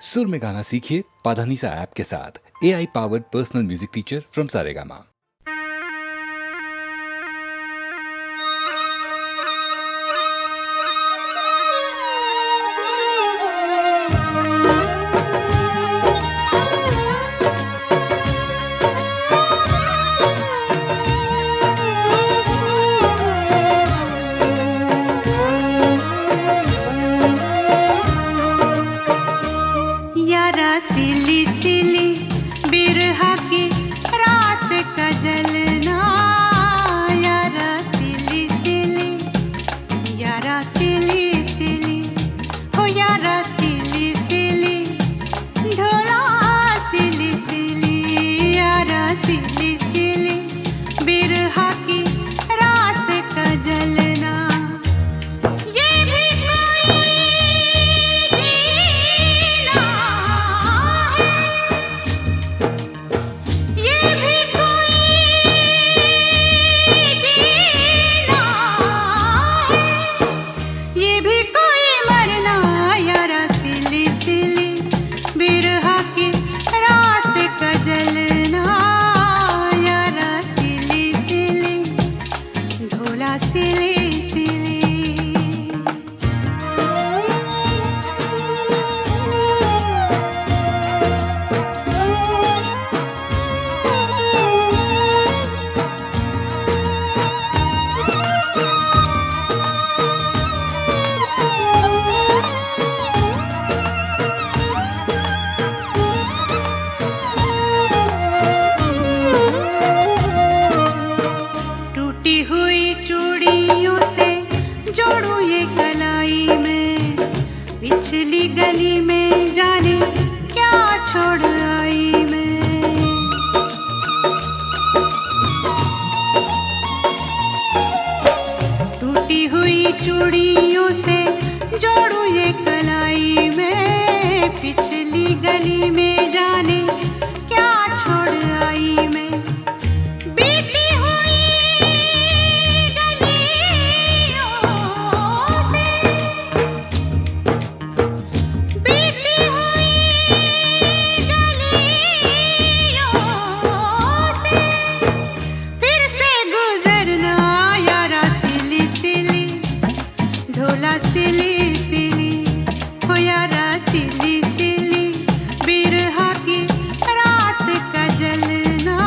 सुर में गाना सीखिए पाधानीसा ऐप के साथ। AI powered personal music teacher from Saregama. सिली सिली बिरहा की रात का जलना, यारा सिली सिली, यारा सिली सिली, हो यारा सिली सिली, ढोला सिली सिली, यारा सिली सिली बिरहा की रात का जलना। पिछली गली में जाने क्या छोड़ आई मैं, टूटी हुई चूड़ियों से जोड़ू ये कलाई में, पिछली गली में जाने क्या छोड़ आई मैं। सिली सिली, हो यारा सिली सिली बिरहा की रात का जलना,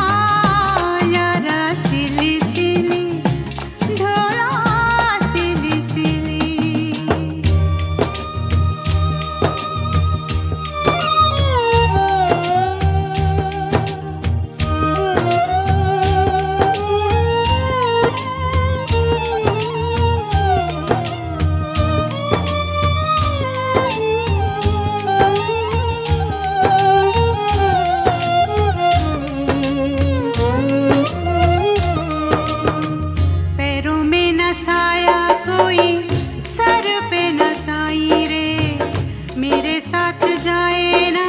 यारा सिली सिली, ढोला सिली सिली। साया कोई सर पे न साई रे, मेरे साथ जाए ना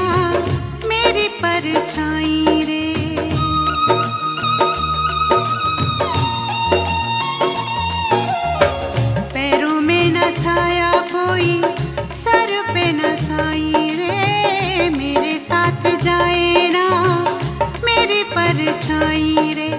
मेरी परछाई रे। पैरों में न साया कोई सर पे न साई रे, मेरे साथ जाए ना मेरी परछाई रे।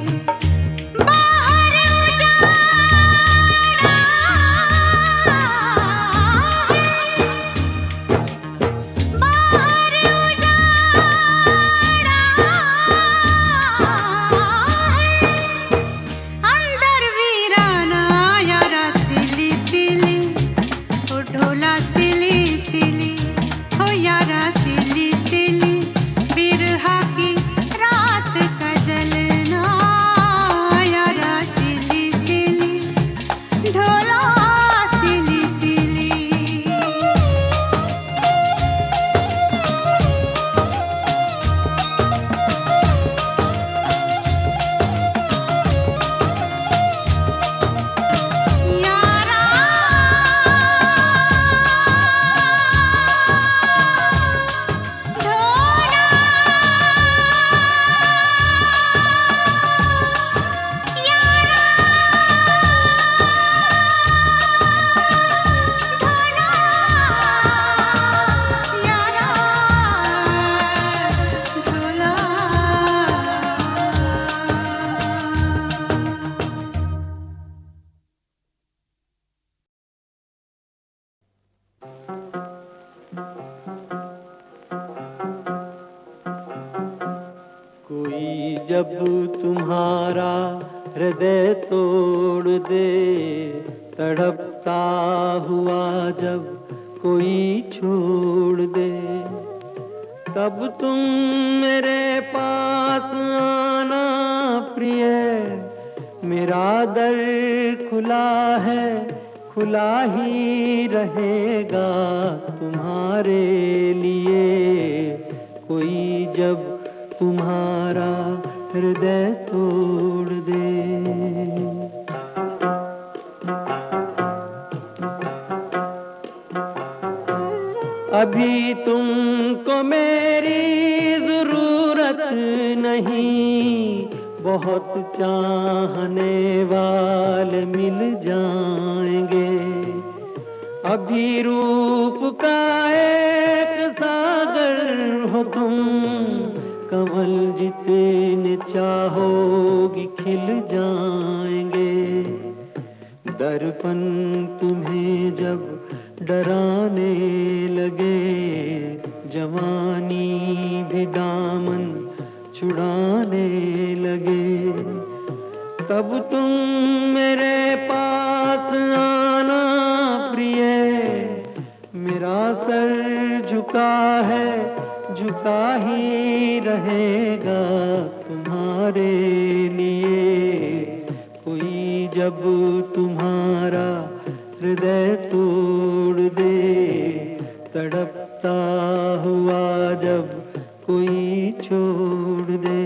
जब तुम्हारा हृदय तोड़ दे, तड़पता हुआ जब कोई छोड़ दे, तब तुम मेरे पास आना प्रिय। मेरा दर खुला है, खुला ही रहेगा तुम्हारे लिए। कोई जब तुम्हारा हृदय तोड़ दे। अभी तुमको मेरी जरूरत नहीं, बहुत चाहने वाले मिल जाएंगे। अभी रूप का एक सागर हो तुम, कमल जितने चाहोगी खिल जाएंगे। दर्पण तुम्हें जब डराने लगे, जवानी भी दामन छुड़ाने लगे, तब तुम मेरे पास आना प्रिय। मेरा सर झुका है, झुका ही रहेगा तुम्हारे लिए। कोई जब तुम्हारा हृदय तोड़ दे, तड़पता हुआ जब कोई छोड़ दे।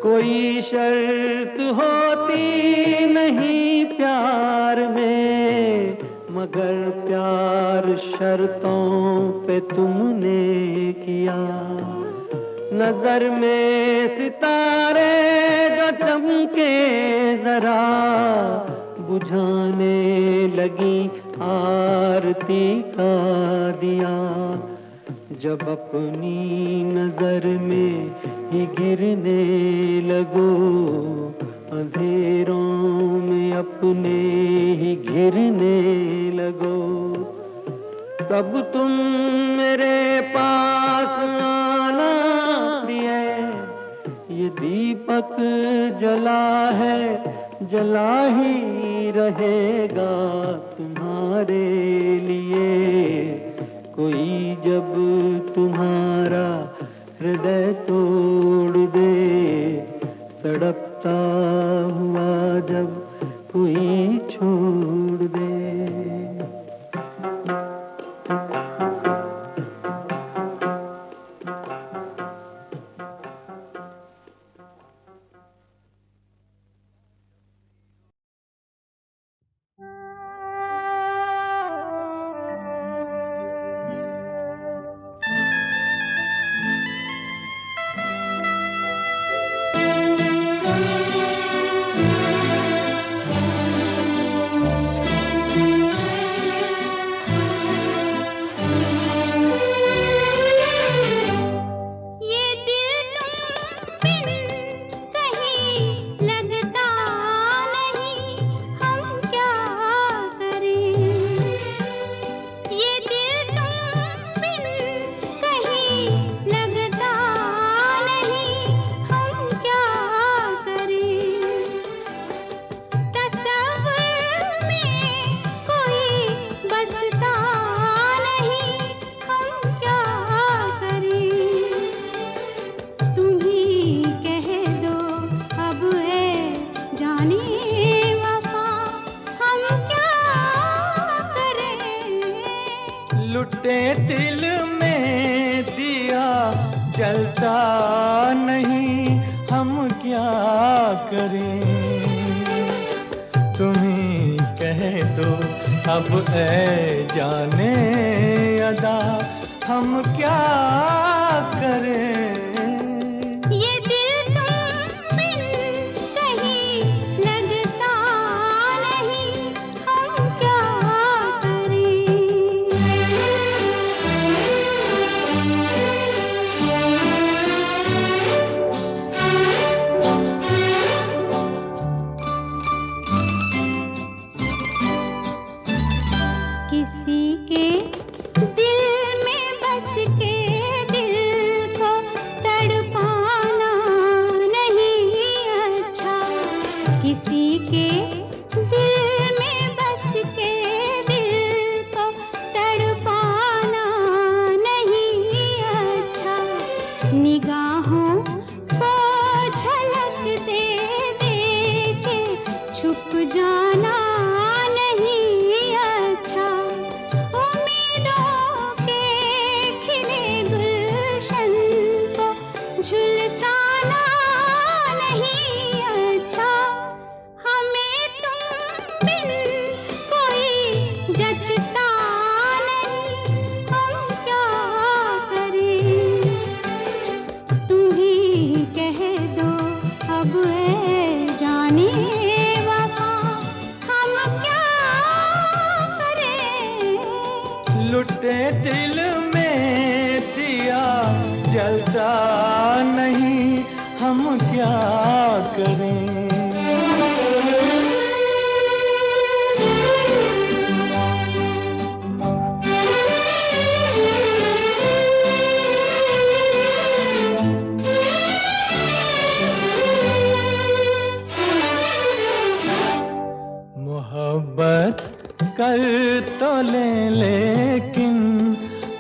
कोई शर्त होती नहीं प्यार में, मगर प्यार शर्तों पे तुमने किया। नजर में सितारे जो चमके जरा, बुझाने लगी आरती का दिया। जब अपनी नजर में ही गिरने लगो, अंधेरों में अपने ही घिरने लगो, तब तुम मेरे पास आना प्रिय। ये दीपक जला है, जला ही रहेगा तुम्हारे लिए। कोई जब तुम्हारा हृदय तोड़ दे, तड़पता हुआ जब कोई छोड़ दे। लुटे दिल में दिया जलता नहीं, हम क्या करें। तुम्ही कह दो अब ऐ जाने अदा, हम क्या करें। जाना नहीं अच्छा, उम्मीदों के खिले गुलशन को झुलसाना नहीं अच्छा, हमें तुम बिन कोई जचता नहीं, हम क्या करें, तुम ही कह दो अब ऐ जाने वफा, हम क्या करें। लुटे दिल में दिया जलता नहीं, हम क्या करें। मोहब्बत कर तो ले लेकिन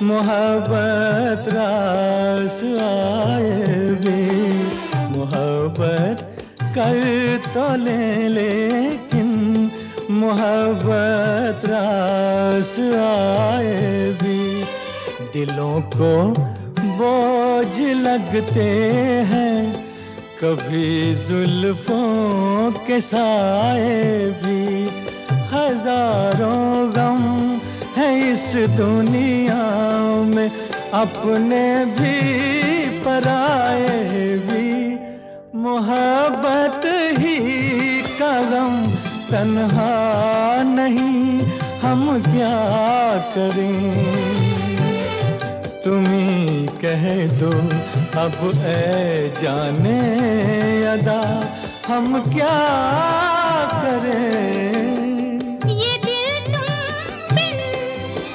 मोहब्बत रास आए भी, मोहब्बत कर तो ले लेकिन मोहब्बत रास आए भी, दिलों को बोझ लगते हैं कभी जुल्फों के साए भी, हजारों गम है इस दुनिया में, अपने भी पराए भी, मोहब्बत ही का गम तन्हा नहीं, हम क्या करें। तुम्ही कह दो अब ऐ जाने अदा, हम क्या करें। ये दिल तुम बिन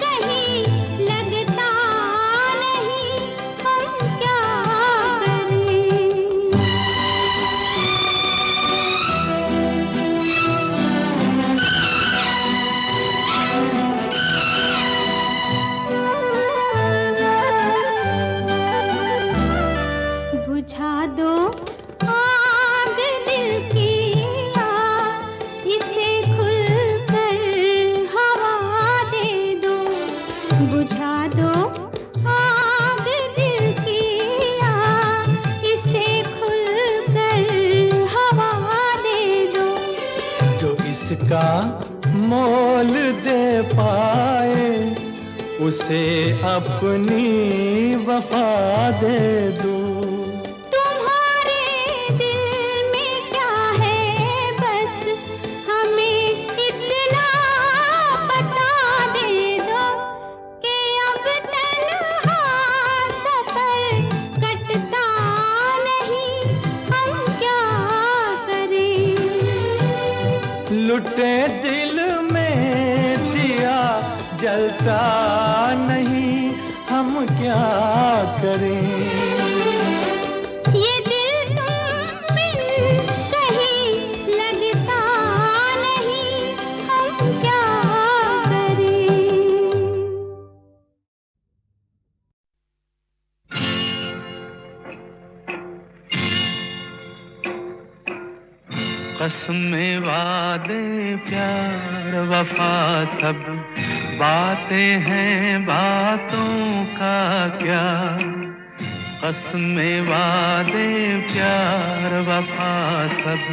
कहीं लगता नहीं, हम क्या करें। बुझा दो आग दिल की आग, इसे खुलकर हवा दे दो, बुझा दो आग दिल की आग, इसे खुलकर हवा दे दो, जो इसका मोल दे पाए उसे अपनी वफा दे दो। तुम्हारे दिल में क्या है बस हमें इतना बता दे दो, कि अब तन्हा सफर कटता नहीं, हम क्या करें। लुटे दिल में दिया जलता नहीं, हम क्या करें। ये दिल तुम बिन कहीं लगता नहीं, हम क्या करें। कसमें वादे प्यार वफा सब बातें हैं, बातों का क्या। कसमें वादे प्यार वफा सब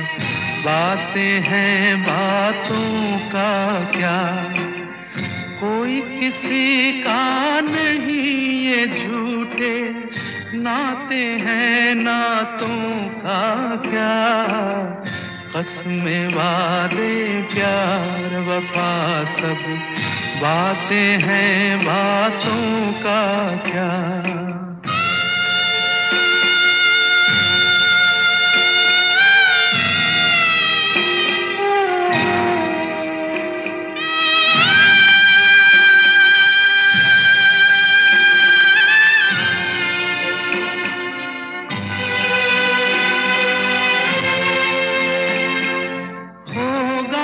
बातें हैं, बातों का क्या। कोई किसी का नहीं ये झूठे नाते हैं, नातों का क्या। कसमें वादे प्यार वफा सब बातें हैं, बातों का क्या।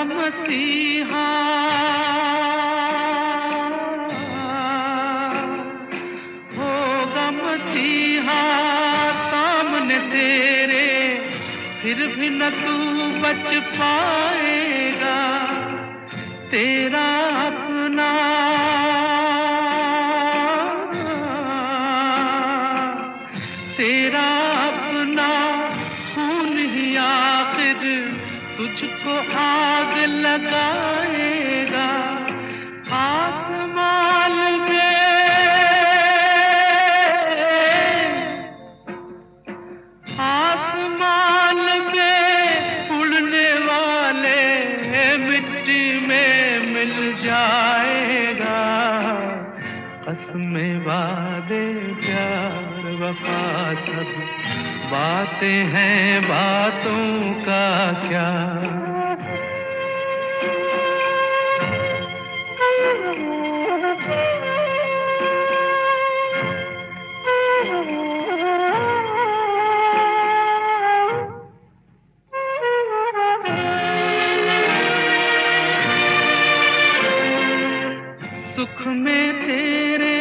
मसीहा होगा मसीहा सामने तेरे, फिर भी न तू बच पाएगा। तेरा अपना तेरा अपना खून ही आखिर तुझको आग लगाएगा। आसमान में उड़ने वाले मिट्टी में मिल जाएगा। कसमें वादे प्यार वफा सब बातें हैं, बातों का क्या। सुख में तेरे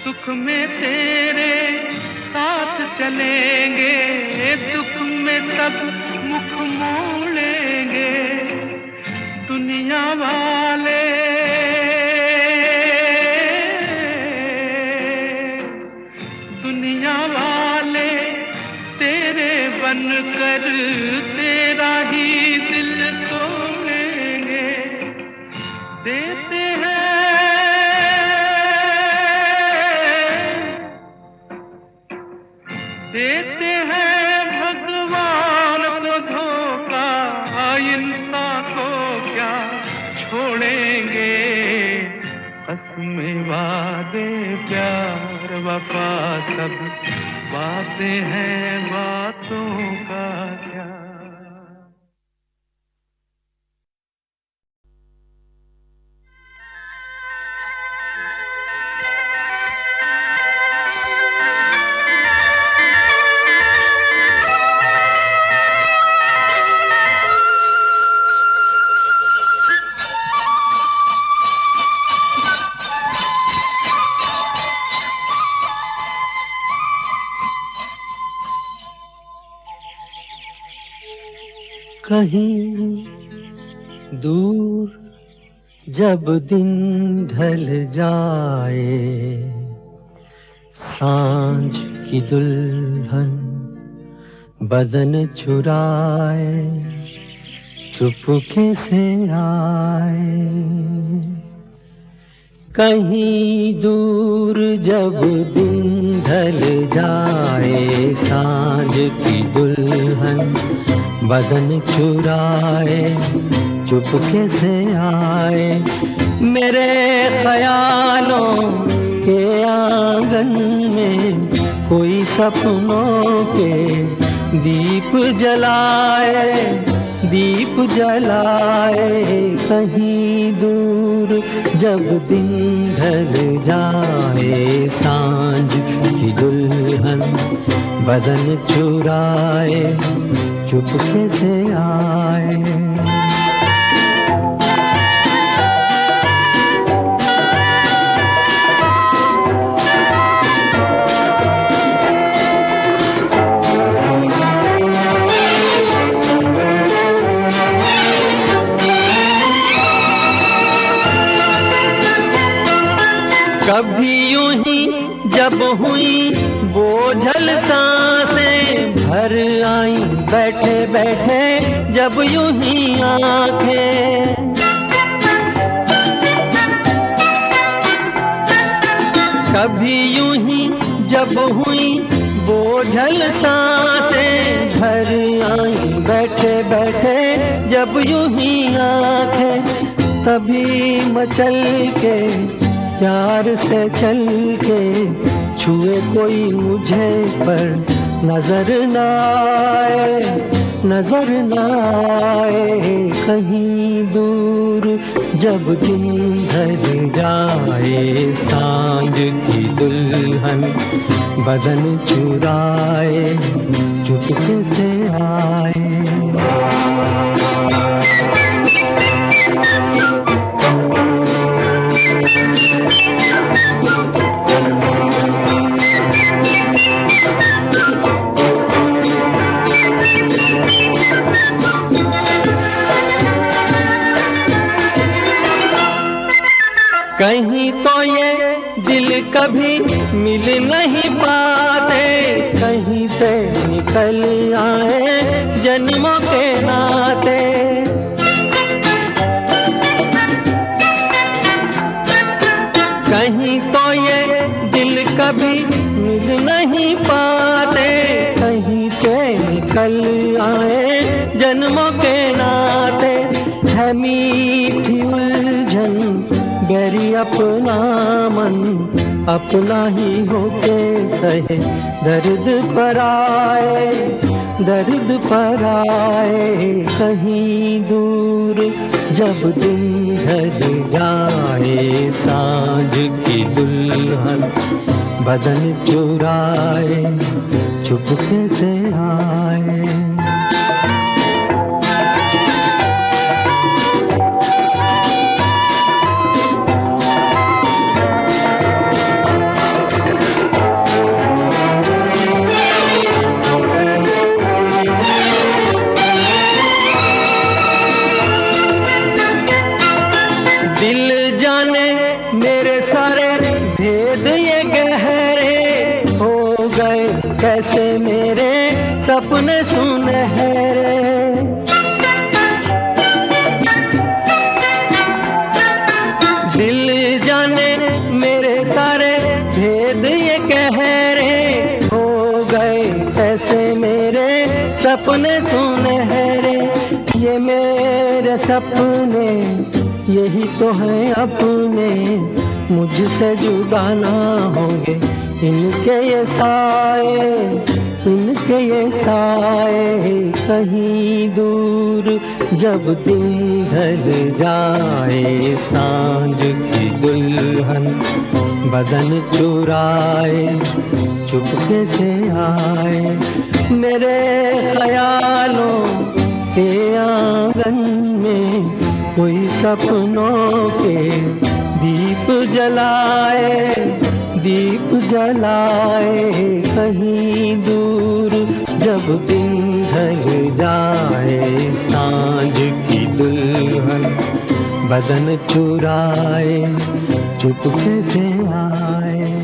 सुख में तेरे साथ चलेंगे, दुख में सब मुख मोड़ेंगे। दुनिया वाले तेरे बनकर तेरा ही दिल तोड़ेंगे। देते हैं भगवान को धोखा, इंसान को क्या छोड़ेंगे। कसमें वादे प्यार वफा सब बातें हैं, बातों का क्या। कहीं दूर जब दिन ढल जाए, सांझ की दुल्हन बदन चुराए चुपके से आए। कहीं दूर जब दिन ढल जाए, सांझ की दुल्हन बदन चुराए चुपके से आए। मेरे ख्यालों के आंगन में कोई सपनों के दीप जलाए, दीप जलाए। कहीं दूर जब दिन ढल जाए, सांझ की दुल्हन बदन चुराए चुपके से आए। कभी यूं ही जब हुई बोझल सांसें भर आई, बैठे बैठे जब यूं ही आंखें। कभी यूं ही जब हुई बोझल सांसें भर आई, बैठे बैठे जब यूं ही आंखें। तभी मचल के प्यार से चल के छुए कोई मुझे पर नजर न आए, नजर न आए। कहीं दूर जब दिन ढल जाए, सांझ की दुल्हन बदन चुराए चुपके से आए। मिल नहीं पाते, कहीं पे निकल आए जन्मों के नाते। कहीं तो ये दिल कभी मिल नहीं पाते, कहीं पे निकल आए जन्मों के नाते। है मीठी उलझन गहरी अपना मन, अपना ही होके सहे दर्द पर आए, दर्द पर आए। कहीं दूर जब दिन ढल जाए, सांझ की दुल्हन बदन चुराए, चुपके से आए। दिल जाने मेरे सारे भेद ये गहरे हो गए, कैसे मेरे सपने सुनहरे। दिल जाने मेरे सारे भेद ये गहरे हो गए, कैसे मेरे सपने सुनहरे। ये मेरे सपने यही तो है अपने, मुझसे जुदा ना होंगे इनके ये साए, इनके ये साए। कहीं दूर जब दिन ढल जाए, सांझ की दुल्हन बदन चुराए, चुपके से आए। मेरे ख्यालों के आंगन में कोई सपनों के दीप जलाए, दीप जलाए। कहीं दूर जब दिन ढल जाए, सांझ की दुल्हन बदन चुराए, चुपके से आए।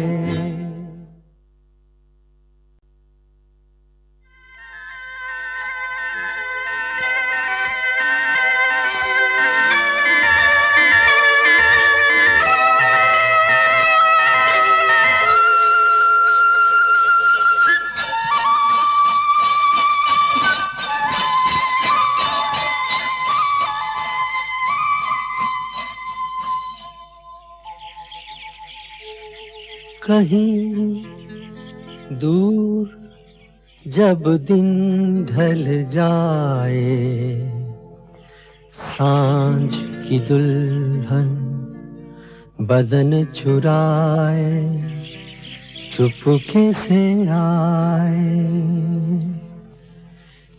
कहीं दूर जब दिन ढल जाए, सांझ की दुल्हन बदन चुराए, चुपके से आए।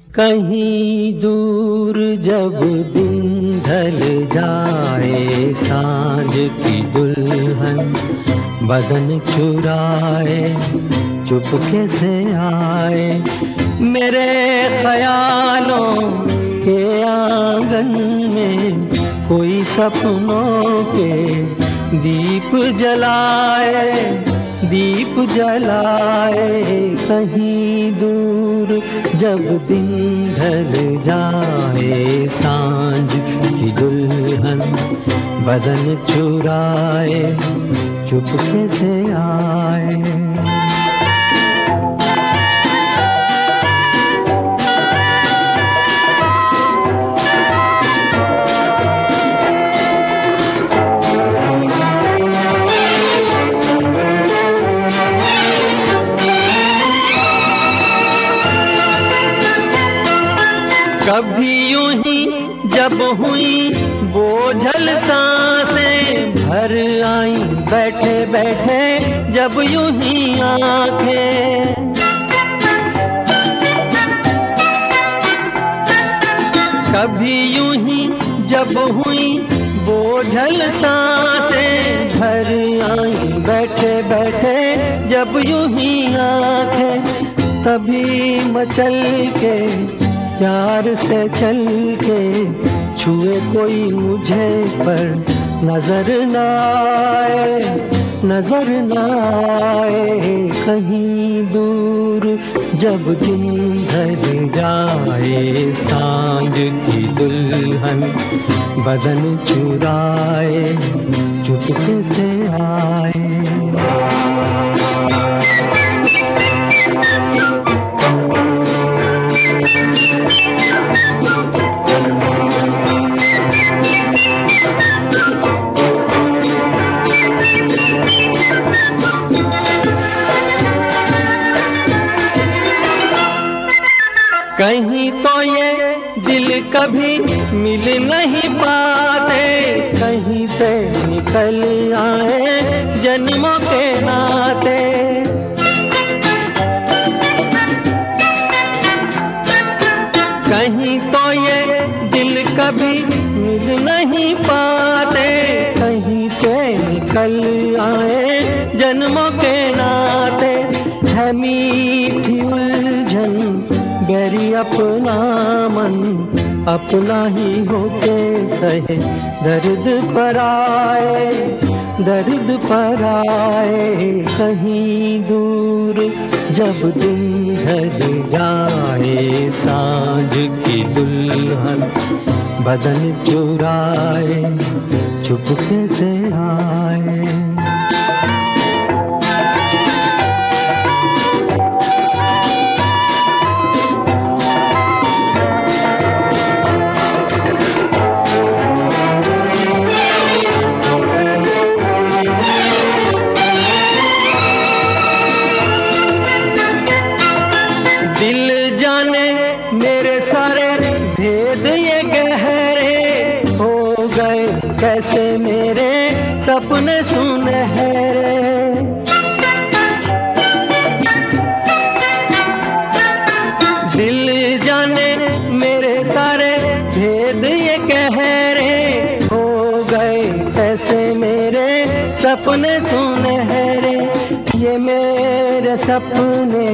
कहीं दूर जब दिन ढल जाए, सांझ की दुल्हन बदन चुराए, चुपके से आए। मेरे ख्यालों के आंगन में कोई सपनों के दीप जलाए, दीप जलाए। कहीं दूर जब दिन ढल जाए, सांझ की दुल्हन बदन चुराए, चुपके से आए। कभी यूं ही जब हुई बोझल सांसें भर आई, बैठे बैठे जब यूं ही आंखें। कभी यूं ही जब हुई बोझल सांसें भर आई, बैठे बैठे जब यूं ही आंखें। तभी मचल के प्यार से चल के छुए कोई मुझे पर नजर न आए, नजर न आए कहीं दूर। जब दिन ढल जाए सांझ की दुल्हन बदन चुराए चुपके से आए। कहीं तो ये दिल कभी मिल नहीं पाते, कहीं से निकल आए जन्मों के नाते। कहीं तो ये दिल कभी मिल नहीं पाते, कहीं से निकल आए जन्मों के नाते। है मीठी उलझन गैरी अपना मन अपना ही होके सहे दर्द पर आए, दर्द पर आए कहीं दूर। जब दिन ढल जाए सांझ की दुल्हन बदन चुराए चुपके से आए। दिल जाने मेरे सारे भेद ये गहरे हो गए कैसे मेरे सपने सुनहरे। दिल जाने मेरे सारे भेद ये गहरे हो गए कैसे मेरे सपने सुनहरे। ये मेरे सपने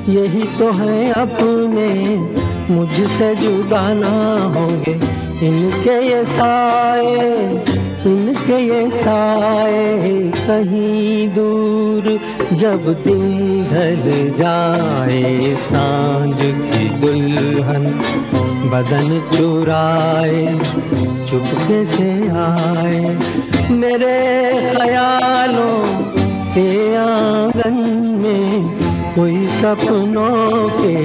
यही तो है अपने, मुझसे जुदा ना होंगे इनके ये साए, इनके ये साए कहीं दूर। जब दिन ढल जाए सांझ की दुल्हन बदन चुराए चुपके से आए। मेरे ख्यालों के आंगन में कोई सपनों के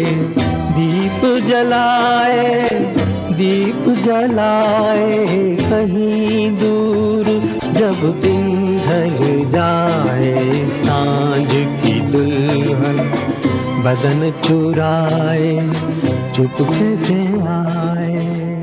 दीप जलाए, दीप जलाए कहीं दूर। जब दिन ढल जाए सांझ की दुल्हन बदन चुराए चुपके से आए।